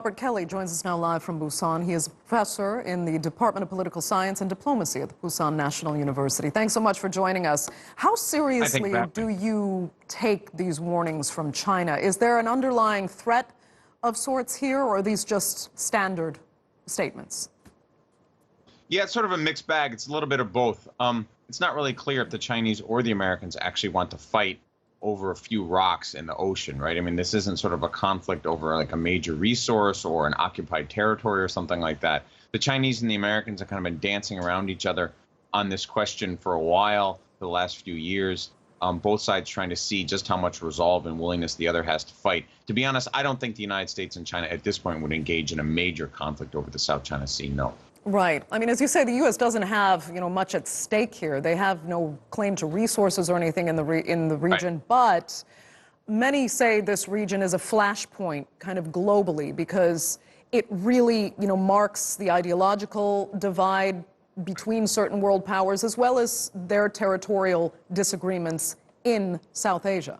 Robert Kelly joins us now live from Busan. He is a professor in the Department of Political Science and Diplomacy at the Pusan National University. Thanks so much for joining us. How seriously do you take these warnings from China? Is there an underlying threat of sorts here, or are these just standard statements? Yeah, it's sort of a mixed bag. It's a little bit of both. It's not really clear if the Chinese or the Americans actually want to fight over a few rocks in the ocean, right? I mean, this isn't sort of a conflict over like a major resource or an occupied territory or something like that. The Chinese and the Americans have kind of been dancing around each other on this question for a while, for the last few years. Both sides trying to see just how much resolve and willingness the other has to fight. To be honest, I don't think the United States and China at this point would engage in a major conflict over the South China Sea, no. Right. I mean, as you say, the U.S. doesn't have, much at stake here. They have no claim to resources or anything in the region, right. But many say this region is a flashpoint kind of globally because it really, marks the ideological divide between certain world powers as well as their territorial disagreements in South Asia.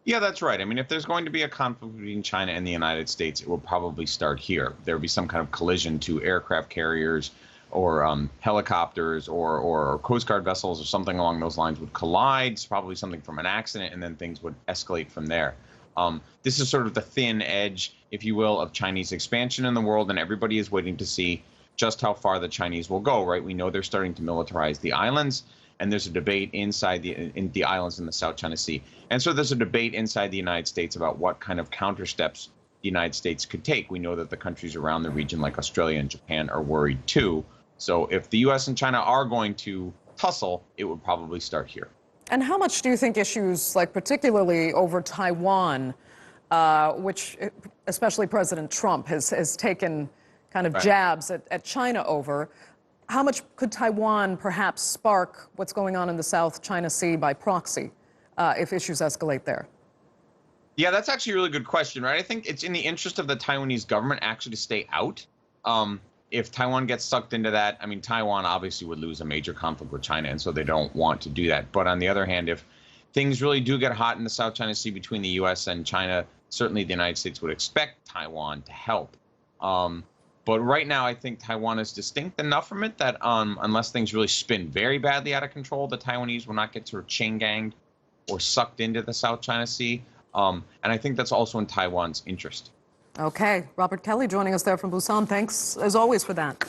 Yeah, that's right. I mean, if there's going to be a conflict between China and the United States, it will probably start here. There will be some kind of collision to aircraft carriers or helicopters or Coast Guard vessels or something along those lines would collide. It's probably something from an accident, and then things would escalate from there. This is sort of the thin edge, if you will, of Chinese expansion in the world, and everybody is waiting to see just how far the Chinese will go, right? We know they're starting to militarize the islands. And there's a debate inside the islands in the South China Sea. And so there's a debate inside the United States about what kind of counter steps the United States could take. We know that the countries around the region, like Australia and Japan, are worried too. So if the U.S. and China are going to tussle, it would probably start here. And how much do you think issues like particularly over Taiwan, which especially President Trump has taken kind of jabs at China over, how much could Taiwan perhaps spark what's going on in the South China Sea by proxy if issues escalate there? Yeah, that's actually a really good question, right? I think it's in the interest of the Taiwanese government actually to stay out. If Taiwan gets sucked into that, I mean, Taiwan obviously would lose a major conflict with China, and so they don't want to do that. But on the other hand, if things really do get hot in the South China Sea between the U.S. and China, certainly the United States would expect Taiwan to help. But right now, I think Taiwan is distinct enough from it that unless things really spin very badly out of control, the Taiwanese will not get sort of chain-ganged or sucked into the South China Sea. And I think that's also in Taiwan's interest. Okay. Robert Kelly joining us there from Busan. Thanks, as always, for that.